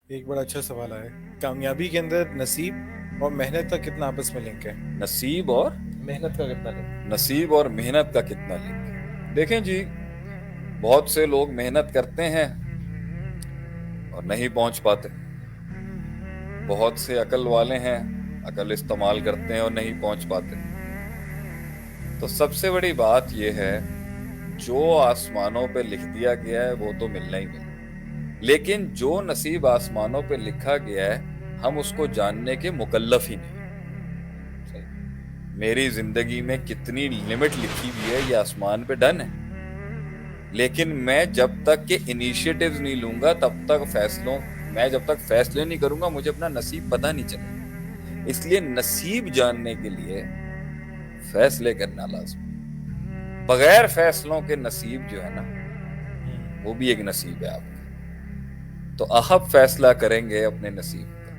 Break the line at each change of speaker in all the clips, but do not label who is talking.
ایک بڑا اچھا سوال ہے، کامیابی کے اندر نصیب اور محنت کا کتنا آپس میں لنک ہے؟
نصیب اور
محنت کا کتنا لنک؟
نصیب اور محنت کا کتنا لنک؟ دیکھیں جی، بہت سے لوگ محنت کرتے ہیں اور نہیں پہنچ پاتے. بہت سے عقل والے ہیں، عقل استعمال کرتے ہیں اور نہیں پہنچ پاتے. تو سب سے بڑی بات یہ ہے، جو آسمانوں پہ لکھ دیا گیا ہے وہ تو ملنا ہی ملنا، لیکن جو نصیب آسمانوں پہ لکھا گیا ہے ہم اس کو جاننے کے مکلف ہی نہیں. میری زندگی میں کتنی لمٹ لکھی ہوئی ہے یہ آسمان پہ ڈن ہے، لیکن میں جب تک کہ انیشیٹیوز نہیں لوں گا تب تک میں جب تک فیصلے نہیں کروں گا مجھے اپنا نصیب پتہ نہیں چلے گا. اس لیے نصیب جاننے کے لیے فیصلے کرنا لازم. بغیر فیصلوں کے نصیب جو ہے نا وہ بھی ایک نصیب ہے آپ کا. تو آپ فیصلہ کریں گے اپنے نصیب کا،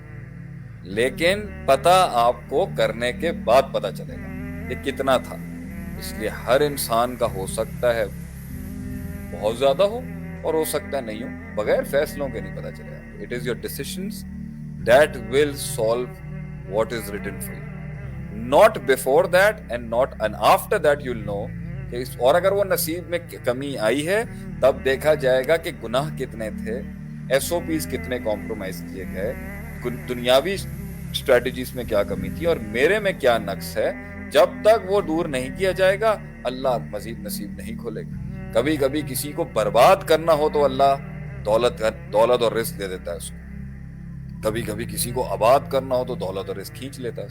لیکن پتہ آپ کو کرنے کے بعد پتہ چلے گا کہ کتنا تھا. اس لیے ہر انسان کا ہو سکتا ہے بہت زیادہ ہو اور ہو سکتا ہے نہیں ہو. بغیر فیصلوں کے نہیں پتہ چلے گا. It is your decisions that will solve what is written for you. Not before that and not and after that you'll know کہ اور اگر وہ نصیب میں کمی آئی ہے تب دیکھا جائے گا کہ گناہ کتنے تھے، ایس او پیز کتنے کمپرومائز کیے گئے، دنیاوی اسٹریٹجیز میں کیا کمی تھی اور میرے میں کیا نقص ہے. جب تک وہ دور نہیں کیا جائے گا اللہ مزید نصیب نہیں کھولے گا. کبھی کبھی کسی کو برباد کرنا ہو تو اللہ دولت اور رزق دے دیتا ہے اس کو. کبھی کبھی کسی کو آباد کرنا ہو تو دولت اور رزق کھینچ لیتا ہے.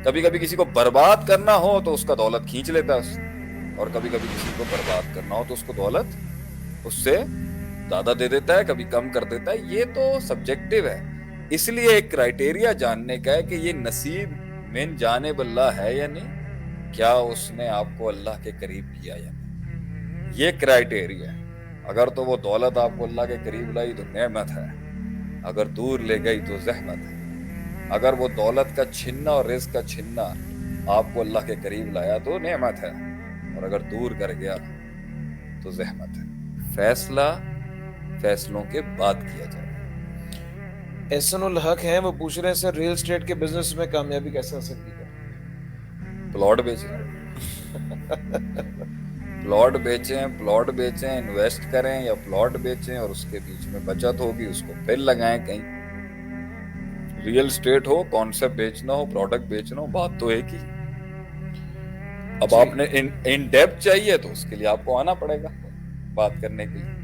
کبھی کبھی کسی کو برباد کرنا ہو تو اس کا دولت کھینچ لیتا ہے، اور کبھی کبھی کسی کو برباد کرنا ہو تو اس کو دولت اس سے زیادہ دے دیتا ہے، کبھی کم کر دیتا ہے. یہ تو سبجیکٹو ہے. اس لیے ایک کرائٹیریا جاننے کا ہے کہ یہ نصیب من جانب اللہ ہے یا نہیں، کیا اس نے آپ کو اللہ کے قریب کیا یا نہیں. یہ کرائٹیریا ہے. اگر تو وہ دولت آپ کو اللہ کے قریب لائی تو نعمت ہے، اگر دور لے گئی تو زحمت ہے. اگر وہ دولت کا چھننا اور رزق کا چھننا آپ کو اللہ کے قریب لایا تو نعمت ہے، اور اگر دور کر گیا تو زحمت ہے. فیصلہ فیصلوں کے بعد کیا جائے.
احسن الحق ہیں، وہ پوچھ رہے ہیں سر ریل اسٹیٹ کے بزنس میں کامیابی کیسے حاصل کی جائے؟
پلاٹ بیچیں، انویسٹ کریں یا پلاٹ بیچیں اور اس کے بیچ میں بچت ہوگی اس کو پھر لگائیں کہیں. ریئل اسٹیٹ ہو، کانسیپٹ بیچنا ہو، پروڈکٹ بیچنا ہو، بات تو ایک ہی. اب آپ نے ان ڈیپتھ چاہیے تو اس کے لیے آپ کو آنا پڑے گا بات کرنے کے لیے.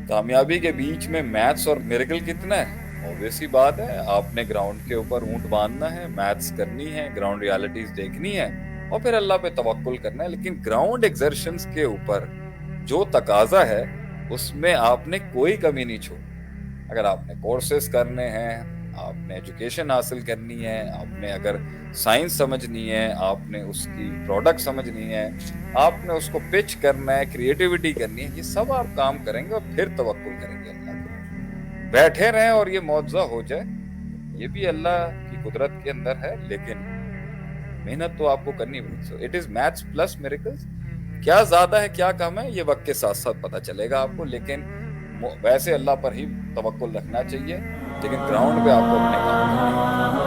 کامیابی کے بیچ میں میتھس اور میریکل کتنا ہے؟ obvious بات ہے، آپ نے گراؤنڈ کے اوپر اونٹ باندھنا ہے، میتھس کرنی ہے، گراؤنڈ ریالٹیز دیکھنی ہے اور پھر اللہ پہ توکل کرنا ہے. لیکن گراؤنڈ ایگزرشنز کے اوپر جو تقاضا ہے اس میں آپ نے کوئی کمی نہیں چھوڑی. اگر آپ نے کورسز کرنے ہیں، آپ نے ایجوکیشن حاصل کرنی ہے، آپ نے اگر سائنس سمجھنی ہے، آپ نے اس کی پروڈکٹ سمجھنی ہے، آپ نے اس کو پچ کرنا ہے، کریٹیوٹی کرنی ہے، یہ سب آپ کام کریں گے اور پھر توکل کریں گے اللہ کے. بیٹھے رہیں اور یہ معجزہ ہو جائے یہ بھی اللہ کی قدرت کے اندر ہے، لیکن محنت تو آپ کو کرنی پڑے. So it is maths plus miracles. کیا زیادہ ہے کیا کم ہے یہ وقت کے ساتھ ساتھ پتہ چلے گا آپ کو، لیکن ویسے اللہ پر ہی توکل رکھنا چاہیے، لیکن گراؤنڈ پہ آپ کو اپنے کام کرنے